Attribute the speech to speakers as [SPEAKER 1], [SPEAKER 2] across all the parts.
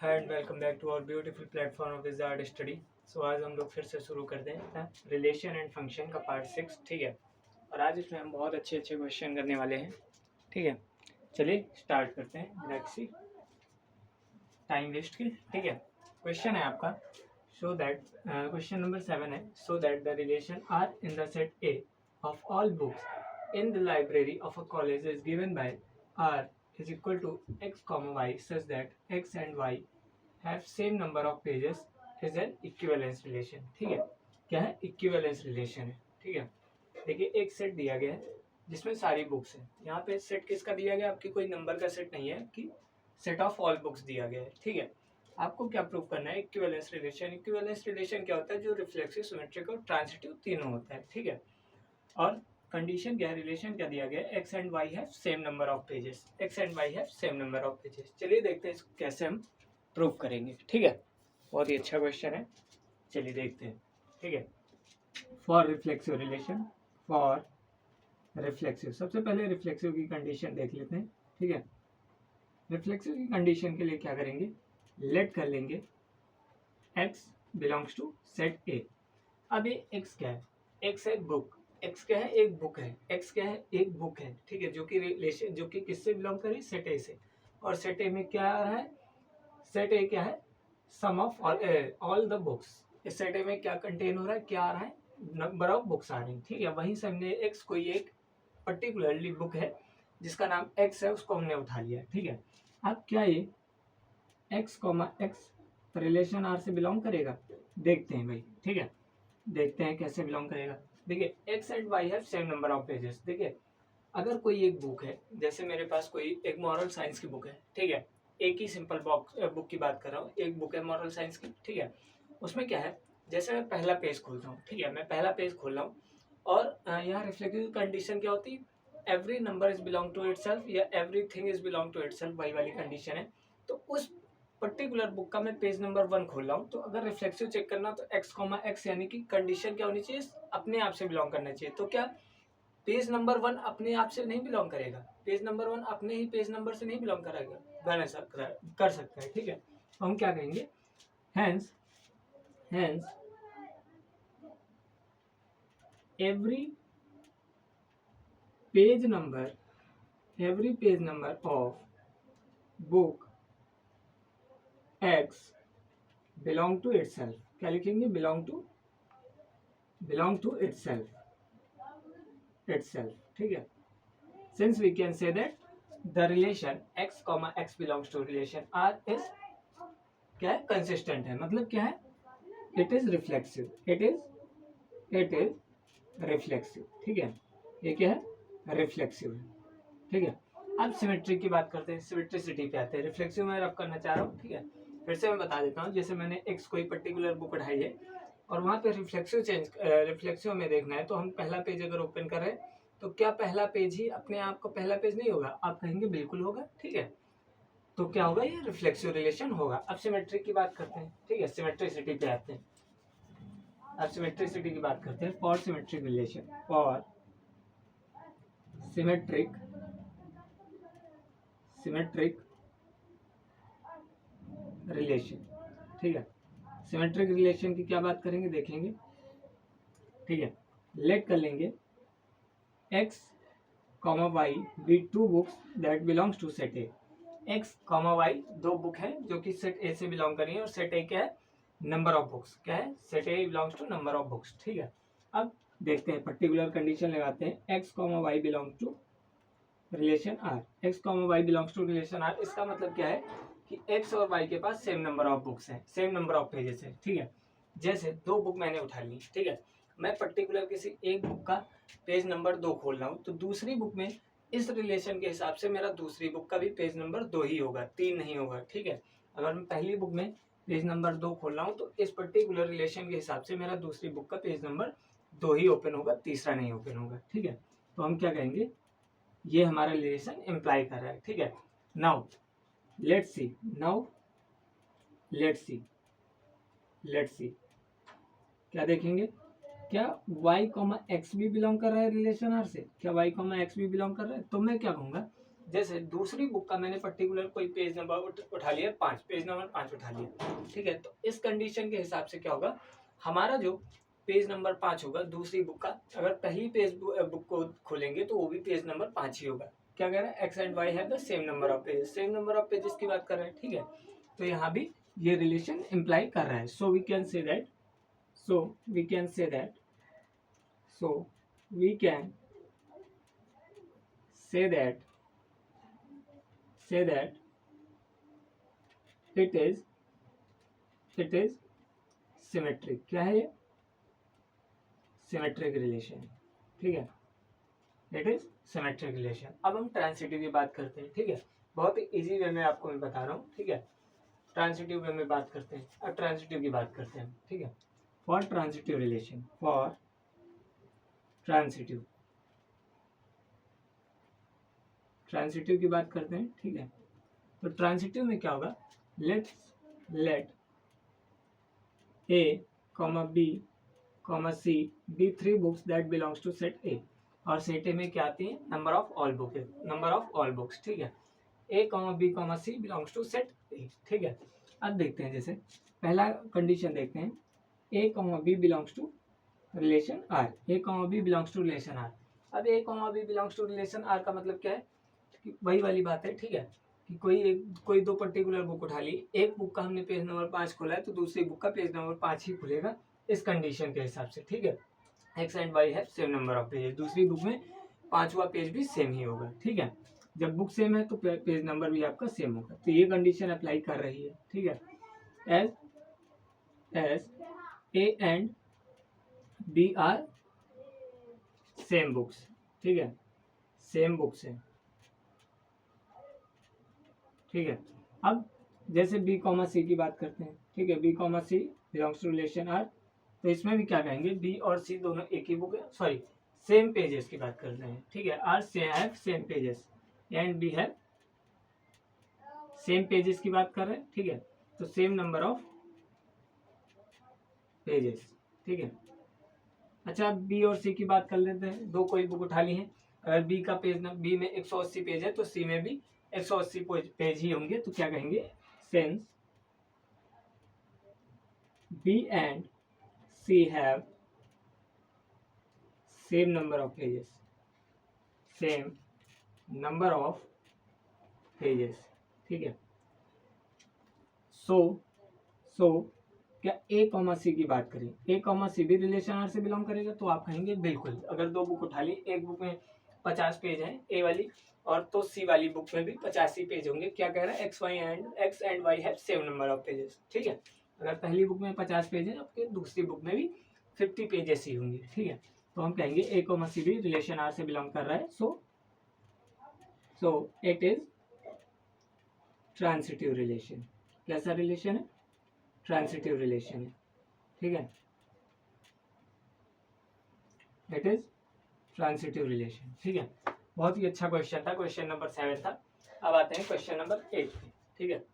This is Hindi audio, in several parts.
[SPEAKER 1] And welcome back to our beautiful platform of wizard study. So आज हम लोग फिर से शुरू करते हैं रिलेशन एंड फंक्शन का पार्ट 6। ठीक है, और आज इसमें हम बहुत अच्छे अच्छे क्वेश्चन करने वाले हैं। ठीक है, चलिए स्टार्ट करते हैं बिना किसी टाइम वेस्ट के। ठीक है, क्वेश्चन है आपका सो दैट क्वेश्चन नंबर 7 है so that the relation R in the set A of all books in the library of a college is given by R is equal to x comma y such that x and y have same number of pages is an equivalence relation। ठीक है, क्या है? इक्विवेलेंस रिलेशन है। ठीक है, देखिए एक सेट दिया गया है जिसमें सारी बुक्स हैं। यहाँ पे सेट किसका दिया गया? आपकी कोई नंबर का सेट नहीं है कि सेट ऑफ ऑल बुक्स दिया गया है। ठीक है, आपको क्या प्रूव करना है? Equivalence relation. इक्विवेलेंस रिलेशन क्या होता है? जो रिफ्लेक्सिव, सिमेट्रिक और ट्रांजिटिव तीनों होता है। ठीक है, और कंडीशन क्या है? रिलेशन क्या दिया गया है? X and why have same number of pages. X and why have same number of pages. चलिए देखते हैं इसको कैसे हम प्रूव करेंगे। ठीक है, बहुत ही अच्छा क्वेश्चन है, चलिए देखते हैं। ठीक है, for reflexive relation, for reflexive, सबसे पहले रिफ्लेक्सिव की कंडीशन देख लेते हैं। ठीक है, रिफ्लेक्सिव की कंडीशन के लिए क्या करेंगे? लेट कर लेंगे X belongs to set A. अब ये एक्स क्या है? एक्स है बुक। एक्स क्या है? एक बुक है। एक्स क्या है? एक बुक है। ठीक है, जो कि रिलेशन, जो कि किससे बिलोंग करी? सेट ए से। और सेट ए में क्या आ रहा है? सेट ए क्या है? सम ऑफ ऑल द बुक्स। इस सेट ए में क्या कंटेन हो रहा है? क्या आ रहा है? नंबर ऑफ बुक्स आ रही है। ठीक है, वहीं से हमने एक्स, कोई एक पर्टिकुलरली बुक है जिसका नाम एक्स है, उसको हमने उठा लिया। ठीक है, अब क्या ये X comma X relation R से बिलोंग करेगा? देखते हैं भाई। ठीक है, देखते हैं कैसे बिलोंग करेगा। देखिए x and why have same number of pages. देखिए अगर कोई एक बुक है, जैसे मेरे पास कोई एक मॉरल साइंस की बुक है। ठीक है, एक ही सिंपल बुक की बात कर रहा हूँ। एक बुक है मॉरल साइंस की। ठीक है, उसमें क्या है? जैसे मैं पहला पेज खोलता हूँ। ठीक है, मैं पहला पेज खोल रहा हूँ और यहाँ रिफ्लेक्टिव कंडीशन क्या होती है? Every number is belong to itself या everything is belong to itself, वही वाली कंडीशन है। तो उस पर्टिकुलर बुक का मैं पेज नंबर 1 खोल रहा हूँ, तो अगर रिफ्लेक्सिव चेक करना तो एक्स कॉमा एक्स यानी कि कंडीशन क्या होनी चाहिए? अपने आप से बिलोंग करना चाहिए। तो क्या पेज नंबर 1 अपने आप से नहीं बिलोंग करेगा? पेज नंबर 1 अपने ही पेज नंबर से नहीं बिलोंग करेगा, बना सकता कर सकता है। ठीक है, तो हम क्या कहेंगे? Hence every page number of book X belong to itself. क्या लिखेंगे? Belong to itself. ठीक है, since we can say that the relation x comma x belongs to relation r is क्या है? consistent है। मतलब क्या है? it is reflexive। ठीक है, ये क्या है? रिफ्लेक्सिव है। ठीक है, अब सिमेट्रिक की बात करते हैं, सिमेट्रिसिटी पे आते हैं। रिफ्लेक्सिव में रब करना चाह रहा हूँ। ठीक है, फिर से मैं बता देता हूँ। जैसे मैंने एक्स कोई पर्टिकुलर बुक उठाई है और वहाँ पे रिफ्लेक्सिव में देखना है, तो हम पहला पेज अगर ओपन कर रहे हैं तो क्या पहला पेज ही अपने आप को पहला पेज नहीं होगा? आप कहेंगे बिल्कुल होगा। ठीक है, तो क्या होगा? ये रिफ्लेक्सिव रिलेशन होगा। अब सिमेट्रिक की बात करते हैं। ठीक है, सिमेट्रिसिटी पे आते हैं। अब सिमेट्रिसिटी की बात करते हैं। For symmetric relation, for symmetric relation. ठीक है, सिमेट्रिक रिलेशन की क्या बात करेंगे? देखेंगे। ठीक है, लेट कर लेंगे X comma Y be to books that belongs to set A. X comma Y दो बुक है जो कि सेट ए से बिलोंग करी है, और सेट ए क्या है? Number of books. क्या है? Set A belongs to number of books. ठीक है, अब देखते हैं, पर्टिकुलर कंडीशन लगाते हैं। X comma Y belongs to relation R. X comma Y belongs to relation R, इसका मतलब क्या है कि एक्स और वाई के पास सेम नंबर ऑफ बुक्स हैं, सेम नंबर ऑफ पेजेस है। ठीक है, जैसे दो बुक मैंने उठा ली। ठीक है, मैं पर्टिकुलर किसी एक बुक का पेज नंबर 2 खोल रहा हूँ, तो दूसरी बुक में इस रिलेशन के हिसाब से मेरा दूसरी बुक का भी पेज नंबर 2 ही होगा, 3 नहीं होगा। ठीक है, अगर मैं पहली बुक में पेज नंबर 2 खोल रहा हूँ तो इस पर्टिकुलर रिलेशन के हिसाब से मेरा दूसरी बुक का पेज नंबर 2 ही ओपन होगा, तीसरा नहीं ओपन होगा। ठीक है, तो हम क्या कहेंगे? ये हमारा रिलेशन इम्प्लाई कर रहा है। ठीक है, नाउ लेट्स सी क्या देखेंगे? क्या y कॉमा एक्स भी बिलोंग कर रहा है रिलेशन आर से? क्या y कॉमा एक्स भी बिलोंग कर रहा है? तो मैं क्या कहूँगा? जैसे दूसरी बुक का मैंने पर्टिकुलर कोई पेज नंबर उठा लिया 5, पेज नंबर 5 उठा लिया, ठीक है। तो इस कंडीशन के हिसाब से क्या होगा, हमारा जो पेज नंबर 5 होगा दूसरी बुक का, अगर पहली पेज बुक को खोलेंगे तो वो भी पेज नंबर 5 ही होगा। क्या कह रहा है, x and why have the same number of pages, same number of pages की बात कर रहे हैं, ठीक है। तो यहाँ भी ये रिलेशन इम्प्लाई कर रहा है। So we can say that, so we can say that, so we can say that it is symmetric। क्या है ये, सिमेट्रिक रिलेशन, ठीक है, इट इज सिमेट्रिक रिलेशन। अब हम ट्रांसिटिव की बात करते हैं, ठीक है, बहुत ही इजी वे में आपको मैं बता रहा हूँ, ठीक है। ट्रांसिटिव वे में बात करते हैं, अब ट्रांसिटिव की बात करते हैं, ठीक है। For transitive relation, for transitive की बात करते हैं, ठीक है। तो ट्रांसिटिव में क्या होगा, let A comma B comma C be 3 books that belongs to set A, और सेट ए में क्या आती है, नंबर ऑफ ऑल बुक्स, ठीक है। A comma B comma C belongs to set A, ठीक है। अब देखते हैं, जैसे पहला कंडीशन देखते हैं, A comma B belongs to relation R, A comma B belongs to relation R. अब A comma B belongs to relation R का मतलब क्या है, कि वही वाली बात है, ठीक है, कि कोई दो पर्टिकुलर बुक उठा ली, एक बुक का हमने पेज नंबर 5 खोला है तो दूसरी बुक का पेज नंबर 5 ही खुलेगा इस कंडीशन के हिसाब से, ठीक है। एक्स एंड वाई है सेम नंबर ऑफ पेजेस, दूसरी बुक में 5वां पेज भी सेम ही होगा, ठीक है। जब बुक सेम है तो पेज नंबर भी आपका सेम होगा, तो ये कंडीशन अप्लाई कर रही है, ठीक है। As A and B are same books, ठीक है, सेम बुक्स है, ठीक है। अब जैसे बी कॉमा सी की बात करते हैं, ठीक है, B comma C belongs to relation R, तो इसमें भी क्या कहेंगे, बी और सी दोनों एक ही बुक है, सॉरी सेम पेजेस की बात कर रहे हैं, ठीक है। आर से have same pages and B have same pages की बात कर रहे हैं, ठीक है। तो सेम नंबर ऑफ पेजेस, ठीक है। अच्छा, बी और सी की बात कर लेते हैं, दो कोई बुक उठा ली है, अगर बी का पेज बी में 180 पेज है तो सी में भी 180 पेज ही होंगे, तो क्या कहेंगे, since B and C have same number of pages, same number of pages, ठीक है। सो क्या ए कॉमा सी की बात करें, ए कॉमा सी भी रिलेशन आर से बिलोंग करेगा, तो आप कहेंगे बिल्कुल। अगर दो बुक उठा ली, एक बुक में 50 पेज है ए वाली, और तो सी वाली बुक में भी 50 ही पेज होंगे। क्या कह रहा है, x and why have same number of pages, ठीक है। अगर पहली बुक में 50 पेज है, आपके दूसरी बुक में भी 50 पेजेस ही होंगे, ठीक है। तो हम कहेंगे ए कॉमा सी भी रिलेशन आर से बिलोंग कर रहा है, so it is transitive relation. कैसा रिलेशन है, ट्रांसिटिव रिलेशन है, ठीक है, इट इज ट्रांसिटिव रिलेशन, ठीक है। बहुत ही अच्छा क्वेश्चन था, क्वेश्चन नंबर 7 था। अब आते हैं क्वेश्चन नंबर 8 पे, ठीक है।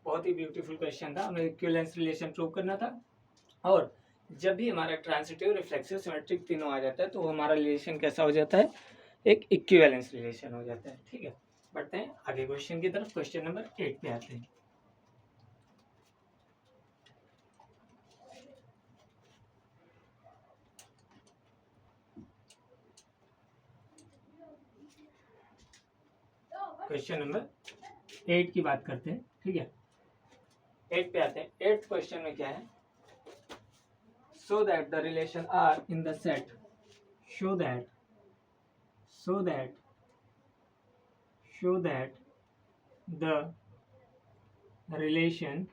[SPEAKER 1] बहुत ही ब्यूटीफुल क्वेश्चन था, हमें इक्विवेलेंस रिलेशन प्रूव करना था, और जब भी हमारा ट्रांसिटिव, रिफ्लेक्सिव, सिमेट्रिक तीनों आ जाता है तो हमारा रिलेशन कैसा हो जाता है, एक इक्विवेलेंस रिलेशन हो जाता है, ठीक है। बढ़ते हैं आगे क्वेश्चन की तरफ, क्वेश्चन नंबर 8 पे आते हैं। क्वेश्चन नंबर 8 की बात करते हैं, ठीक है। 8 पे आते हैं। 8th क्वेश्चन में क्या है, so that the relation R in the set, show that the relation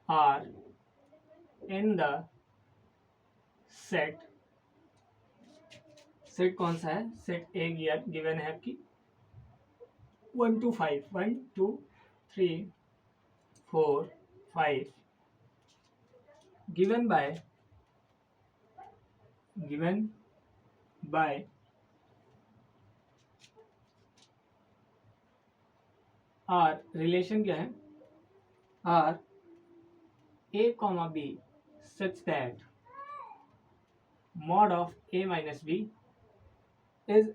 [SPEAKER 1] are in the set कौन सा है, सेट ए गिवन है आपकी 1 to 5, 1 2 3 4 5, given by R, relation क्या है, R A comma b such that mod of a minus b is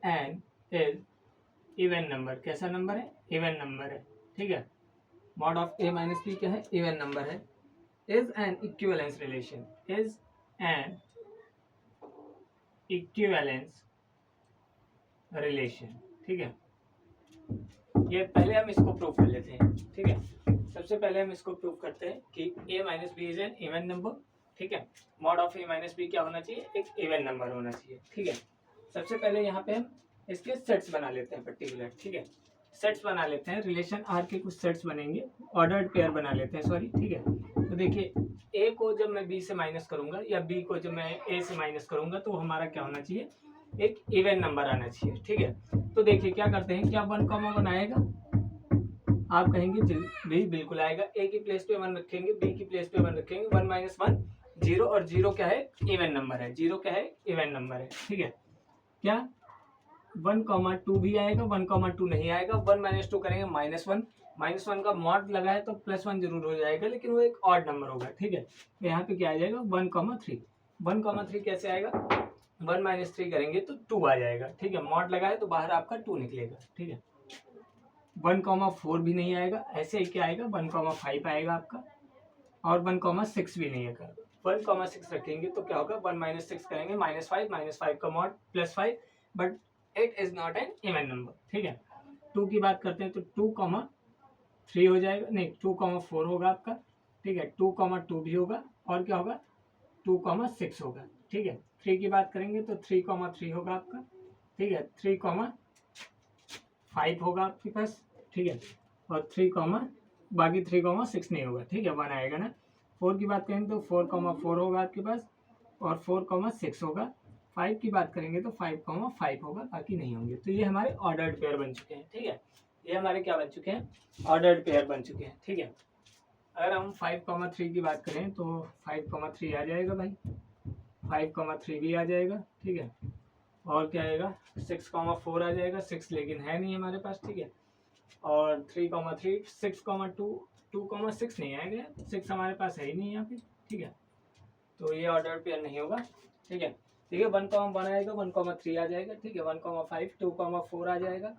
[SPEAKER 1] even number. कैसा नंबर है? इवन नंबर है, ठीक है। Mod of a minus b क्या है? इवन नंबर है। Is an equivalence relation, is an equivalence relation, ठीक है। ये पहले हम इसको प्रूव कर लेते हैं, ठीक है। सबसे पहले हम इसको प्रूव करते हैं कि a minus b is an even number, ठीक है। Mod of a minus b क्या होना चाहिए? एक इवन नंबर होना चाहिए, ठीक है। सबसे पहले यहाँ पे हम इसके सेट्स बना लेते हैं पर्टिकुलर, ठीक है। सेट्स बना लेते हैं, रिलेशन आर के कुछ सेट्स बनेंगे, ऑर्डर्ड पेयर बना लेते हैं, सॉरी, ठीक है। तो देखिए a को जब मैं b से माइनस करूंगा या b को जब मैं a से माइनस करूंगा तो हमारा क्या होना चाहिए? एक इवन नंबर आना चाहिए, ठीक है। तो देखिए क्या करते हैं, क्या 1,1 आएगा? आप कहेंगे भी बिल्कुल आएगा। ए की प्लेस पे 1 रखेंगे, बी की प्लेस पे 1 रखेंगे, 1 माइनस 1 0, और 0 क्या है? इवन नंबर है। 0 क्या है? इवन नंबर है, ठीक है। क्या 1,2 भी आएगा? 1,2 नहीं आएगा। 1 माइनस 2 करेंगे -1, -1 का मॉड लगा है तो +1 जरूर हो जाएगा, लेकिन वो एक ऑड नंबर होगा, ठीक है। तो यहाँ पे क्या आ जाएगा? 1,3। 1,3 कैसे आएगा? 1 माइनस 3 करेंगे तो 2 आ जाएगा, ठीक है। मॉड लगा है तो बाहर आपका 2 निकलेगा, ठीक है। 1,4 भी नहीं आएगा, ऐसे ही क्या आएगा? 1,5 आएगा आपका, और 1,6 भी नहीं आएगा। 1,6 रखेंगे तो क्या होगा? 1 माइनस 6 करेंगे -5 का mod +5, but it is not an even number, ठीक है। 2 की बात करते हैं तो 2,3 हो जाएगा, नहीं 2,4 होगा आपका, ठीक है। 2,2 भी होगा, और क्या होगा? 2,6 होगा, ठीक है। 3 की बात करेंगे तो 3,3 होगा आपका, ठीक है। 3,5 होगा आपके पास, ठीक है। और बाकी 3,6 नहीं होगा, ठीक है, 1 आएगा ना। 4 की बात करेंगे तो 4,4 होगा आपके पास, और 4,6 होगा। 5 की बात करेंगे तो 5,5 होगा, बाकी नहीं होंगे। तो ये हमारे ऑर्डर्ड पेयर बन चुके हैं, ठीक है। ये हमारे क्या बन चुके हैं? ऑर्डर्ड पेयर बन चुके हैं, ठीक है। अगर हम 5,3 की बात करें तो 5,3 आ जाएगा भाई, 5,3 भी आ जाएगा, ठीक है। और क्या आएगा? 6,4 आ जाएगा, 6 लेकिन है नहीं हमारे पास, ठीक है। और 3,3, 6,2, 2,6 नहीं आएगा, 6 हमारे पास है ही नहीं यहाँ पे, ठीक है। तो ये ऑर्डर पेयर नहीं होगा, ठीक है। ठीक है, 1,1 आएगा, 1,3 आ जाएगा, ठीक है। 1,5, 2,4 आ जाएगा,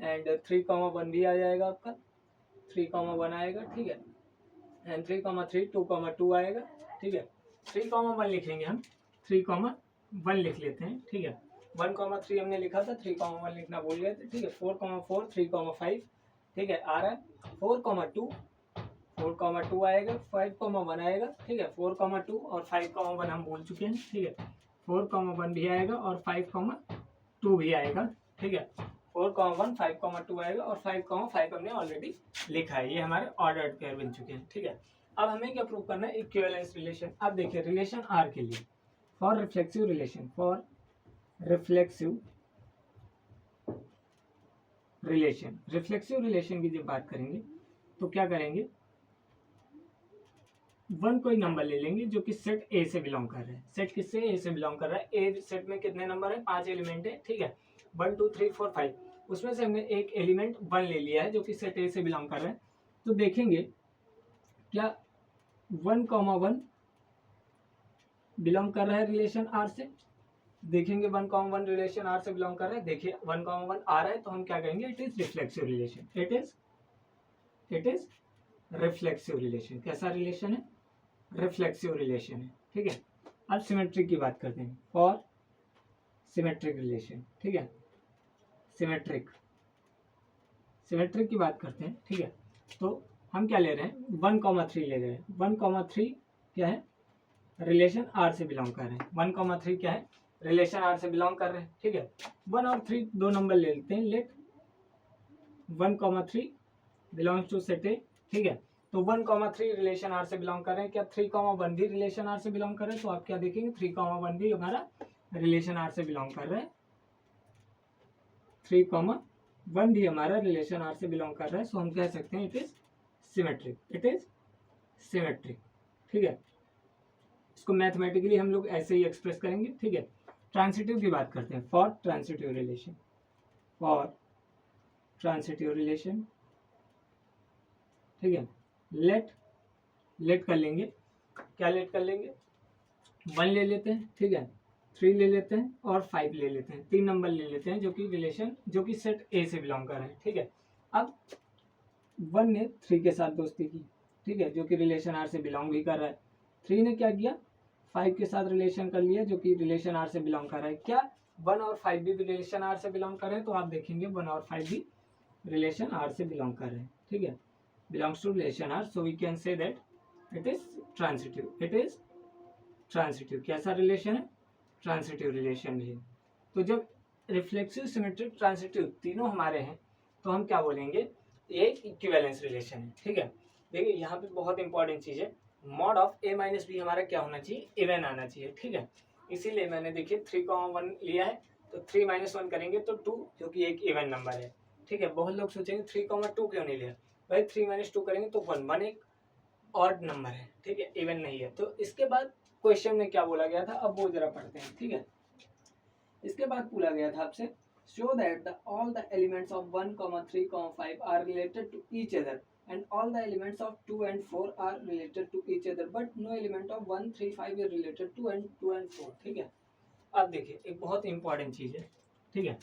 [SPEAKER 1] एंड 3,1 भी आ जाएगा आपका, 3,1 आएगा, ठीक है। एंड 3,3, 2,2 आएगा, ठीक है। 3,1 लिखेंगे हम, 3,1 लिख लेते हैं, ठीक है। 1,3 हमने लिखा था, 3,1 लिखना भूल गए थे, ठीक है। 4,4, 3,5, ठीक है, आ रहा है। 4,2 आएगा, 5,1 आएगा, ठीक है। 4,2 और 5,1 हम बोल चुके हैं, ठीक है। 4,1 भी आएगा और 5,2 भी आएगा, ठीक है। 4,1, 5,2 आएगा और 5,5 हमने ऑलरेडी लिखा है। ये हमारे ऑर्डर्ड पेयर बन चुके हैं, ठीक है। अब हमें क्या प्रूव करना है? Equivalence relation. अब देखिए रिलेशन आर के लिए, for reflexive relation, reflexive relation की जब बात करेंगे तो क्या करेंगे? 1 कोई नंबर ले लेंगे जो कि सेट ए से बिलोंग कर रहा है। सेट किससे? ए से बिलोंग कर रहा है। ए सेट में कितने नंबर है? 5 एलिमेंट है, ठीक है। 1, 2, 3, 4, 5, उसमें से हमने एक एलिमेंट 1 ले लिया है जो कि सेट ए से बिलोंग कर रहा है। तो देखेंगे क्या 1,1 बिलोंग कर रहा है रिलेशन आर से। देखेंगे 1,1 रिलेशन आर से बिलोंग कर रहा है। देखिए 1,1 आ रहा है तो हम क्या कहेंगे? It is reflexive relation, it is reflexive relation. कैसा रिलेशन है? रिफ्लेक्सिव रिलेशन है, ठीक है। अब सिमेट्रिक की बात करते हैं, फॉर सिमेट्रिक रिलेशन, ठीक है। सिमेट्रिक की बात करते हैं, ठीक है। तो हम क्या ले रहे हैं? 1,3 ले रहे हैं। 1,3 क्या है? रिलेशन आर से बिलोंग कर रहे हैं। 1,3 क्या है? रिलेशन आर से बिलोंग कर रहे हैं, ठीक है। 1 और 3 दो नंबर ले लेते हैं। Let 1,3 belongs to set A, ठीक है। तो 1,3 रिलेशन आर से बिलोंग कर रहे हैं। क्या 3,1 भी रिलेशन आर से बिलोंग कर रहे हैं? तो आप क्या देखेंगे? 3,1 भी हमारा रिलेशन आर से बिलोंग कर रहा है। 3,1 भी हमारा रिलेशन आर से बिलोंग कर रहा है। सो हम कह सकते हैं it is symmetric, it is symmetric, ठीक है। इसको मैथमेटिकली हम लोग ऐसे ही एक्सप्रेस करेंगे, ठीक है। ट्रांसिटिव की बात करते हैं, फॉर ट्रांसिटिव रिलेशन, ठीक है। लेट कर लेंगे, क्या लेट कर लेंगे? 1 ले लेते हैं, ठीक है। 3 ले लेते हैं और 5 ले लेते हैं, 3 नंबर ले लेते हैं जो कि रिलेशन जो कि सेट ए से बिलोंग कर रहे हैं। ठीक है, अब 1 ने 3 के साथ दोस्ती की, ठीक है, जो कि रिलेशन आर से बिलोंग भी कर रहा है। 3 ने क्या किया, 5 के साथ रिलेशन कर लिया जो कि रिलेशन आर से बिलोंग कर रहा है। क्या 1 और 5 भी रिलेशन आर से बिलोंग कर रहे हैं? तो आप देखेंगे 1 और 5 भी रिलेशन आर से बिलोंग कर रहे हैं। ठीक है, belongs to relation R, so we can say that it is transitive. It is transitive. कैसा रिलेशन है? ट्रांसिटिव रिलेशन है। तो जब रिफ्लेक्सिव, सिमेट्रिक, ट्रांसिटिव तीनों हमारे हैं तो हम क्या बोलेंगे, एक इक्विवेलेंस रिलेशन है। ठीक है, देखिए यहाँ पे बहुत इंपॉर्टेंट चीज है, mod of a minus b हमारा क्या होना चाहिए, इवन आना चाहिए। ठीक है, इसीलिए मैंने देखिए 3,1 लिया है, तो 3 - 1 करेंगे तो 2, जो कि एक इवन नंबर है। ठीक है, बहुत लोग सोचेंगे 3,2 क्यों नहीं लिया, भाई 3 - 2 करेंगे तो 1 एक ऑड नंबर है। ठीक है, इवन नहीं है। तो इसके बाद क्वेश्चन में क्या बोला गया था, अब वो जरा पढ़ते हैं। ठीक है, इसके बाद पूछा गया था आपसे, show that all the elements of 1, 3, 5 are related to each other and all the elements of 2 and 4 are related to each other but no element of 1, 3, 5 is related to 2 and 4। ठीक है, अब देखिए एक बहुत इंपॉर्टेंट चीज है। ठीक है,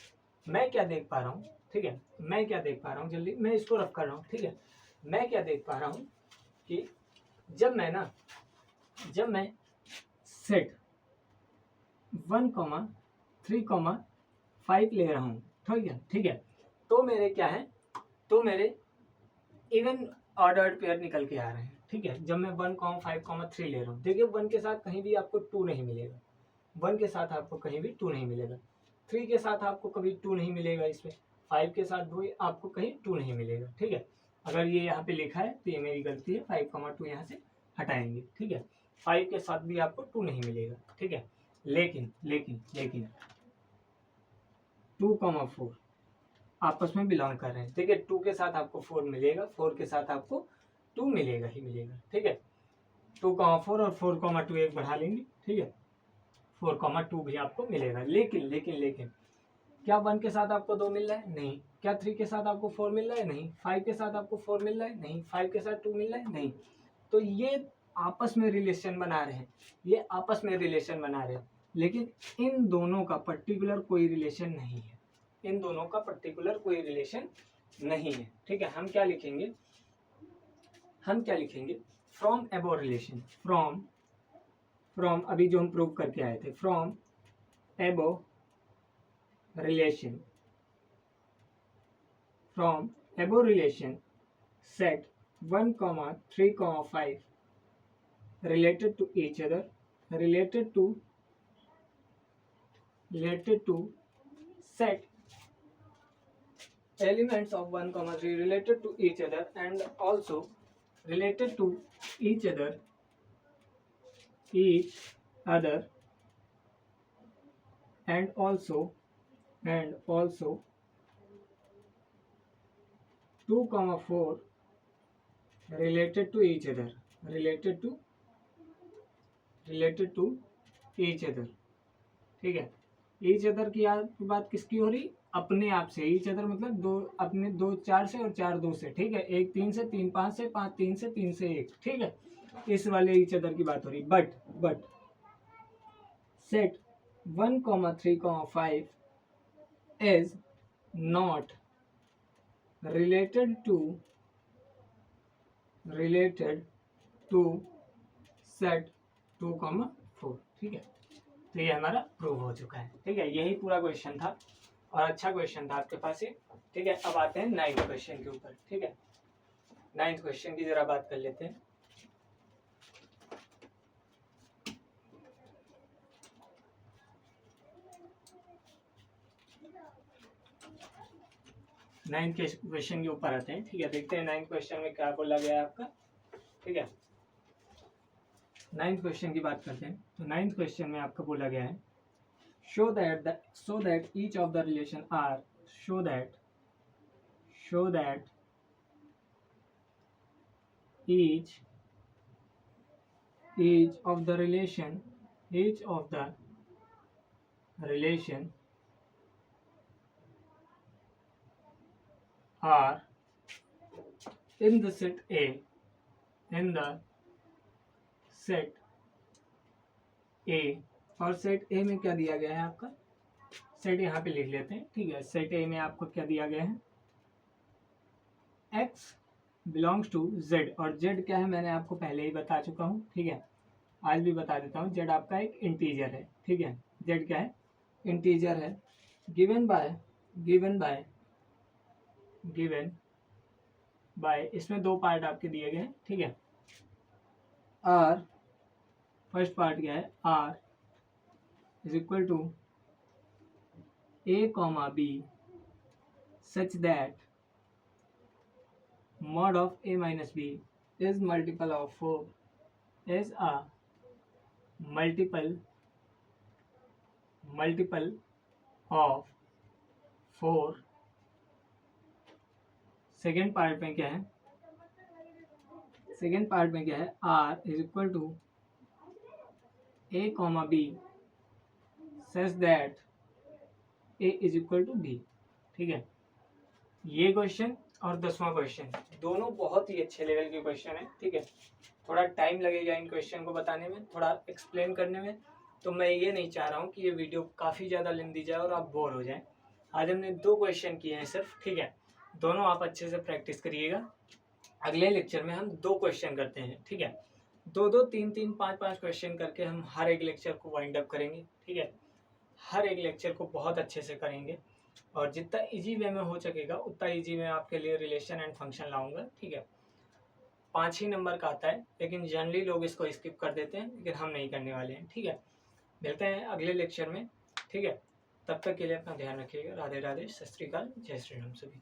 [SPEAKER 1] मैं क्या देख पा रहा हूँ, ठीक है, मैं क्या देख पा रहा हूँ, जल्दी मैं इसको रफ कर रहा हूँ। ठीक है, मैं क्या देख पा रहा हूँ कि जब मैं सेट 1, 3, 5 ले रहा हूँ, ठीक है, तो मेरे क्या है, तो मेरे इवन ऑर्डर्ड पेयर निकल के आ रहे हैं। ठीक है, जब मैं 1, 5, 3 ले रहा हूँ, देखिए 1 के साथ कहीं भी आपको 2 नहीं मिलेगा, 1 के साथ आपको कहीं भी 2 नहीं मिलेगा, 3 के साथ आपको कभी 2 नहीं मिलेगा, इसमें 5 के साथ भी आपको कहीं 2 नहीं मिलेगा। ठीक है, अगर ये यहाँ पे लिखा है तो ये मेरी गलती है, 5, 2 यहाँ से हटाएंगे। ठीक है, 5 के साथ भी आपको 2 नहीं मिलेगा। ठीक है, लेकिन 2, 4 आपस में बिलोंग कर रहे हैं। ठीक है, 2 के साथ आपको 4 मिलेगा, 4 के साथ आपको 2 मिलेगा ही मिलेगा। ठीक है, 2, 4 और 4, 2 एक बढ़ा लेंगे। ठीक है, 4, 2 भी आपको मिलेगा। लेकिन क्या 1 के साथ आपको 2 मिल रहा है? नहीं। क्या 3 के साथ आपको 4 मिल रहा है? नहीं। 5 के साथ आपको 4 मिल रहा है? नहीं। 5 के साथ 2 मिल रहा है? नहीं। तो ये आपस में रिलेशन बना रहे हैं, ये आपस में रिलेशन बना रहे हैं, लेकिन इन दोनों का पर्टिकुलर कोई रिलेशन नहीं है, इन दोनों का पर्टिकुलर कोई रिलेशन नहीं है। ठीक है, हम क्या लिखेंगे, फ्रॉम अबव रिलेशन, फ्रॉम अभी जो हम प्रूव करके आए थे, from above relation, set 1, 3, 5 related to each other, related to set elements of 1, 3 related to each other and also related to each other and also 2, 4 related to each other, each other। ठीक है, ईच अदर की बात किसकी हो रही, अपने आप से। ईच अदर मतलब दो, अपने 2 4 से और 4 2 से। ठीक है, 1 3 से, 3 5 से, 5 3 से, 3 से 1। ठीक है, इस वाले ईच अदर की बात हो रही। But set 1, 3, 5 is not related to set 2, 4। ठीक है, तो ये हमारा प्रूव हो चुका है। ठीक है, यही पूरा क्वेश्चन था और अच्छा क्वेश्चन था आपके पास ये। ठीक है, अब आते हैं 9th क्वेश्चन के ऊपर। ठीक है, 9th क्वेश्चन की जरा बात कर लेते हैं। नाइन्थ क्वेश्चन के ऊपर आते हैं। ठीक है, देखते हैं 9th क्वेश्चन में क्या बोला गया है आपका। ठीक है, 9th क्वेश्चन की बात करते हैं। तो 9th क्वेश्चन में आपका बोला गया है, show that each of the relation are show that each of the relation are in the set A और सेट ए में क्या दिया गया है आपका, सेट यहाँ पे लिख लेते हैं, ठीक है। सेट ए में आपको क्या दिया गया है, x बिलोंग्स टू z, और z क्या है मैंने आपको पहले ही बता चुका हूँ, ठीक है। आज भी बता देता हूँ, z आपका एक इंटीजर है, ठीक है। z क्या है, इंटीजर है। गिवन बाय इसमें दो पार्ट आपके दिए गए हैं, ठीक है। r फर्स्ट पार्ट क्या है, r is equal to a comma b such that mod of a minus b is multiple of 4, is a multiple of 4। Second part में क्या है, r is equal to a comma b such that a is equal to b, ठीक है। ये क्वेश्चन और 10वां क्वेश्चन दोनों बहुत ही अच्छे लेवल के क्वेश्चन है, ठीक है। थोड़ा टाइम लगेगा इन क्वेश्चन को बताने में, थोड़ा एक्सप्लेन करने में, तो मैं ये नहीं चाह रहा हूँ कि ये वीडियो काफ़ी ज़्यादा लेंदी जाए और आप बोर हो जाएं। आज हमने 2 क्वेश्चन किए हैं सिर्फ, ठीक है। दोनों आप अच्छे से प्रैक्टिस करिएगा। अगले लेक्चर में हम 2 क्वेश्चन करते हैं, ठीक है। 2-2, 3-3, 5-5 क्वेश्चन करके हम हर एक लेक्चर को वाइंड अप करेंगे, ठीक है। हर एक लेक्चर को बहुत अच्छे से करेंगे और जितना इजी वे में हो सकेगा उतना इजी में आपके लिए रिलेशन एंड फंक्शन लाऊंगा, ठीक है। 5 ही नंबर का आता है, लेकिन जनरली लोग इसको स्किप कर देते हैं, लेकिन हम नहीं करने वाले हैं, ठीक है। मिलते हैं अगले लेक्चर में, ठीक है। तब तक के लिए अपना ध्यान रखिएगा। राधे राधे, सत श्री अकाल, जय श्री राम सभी।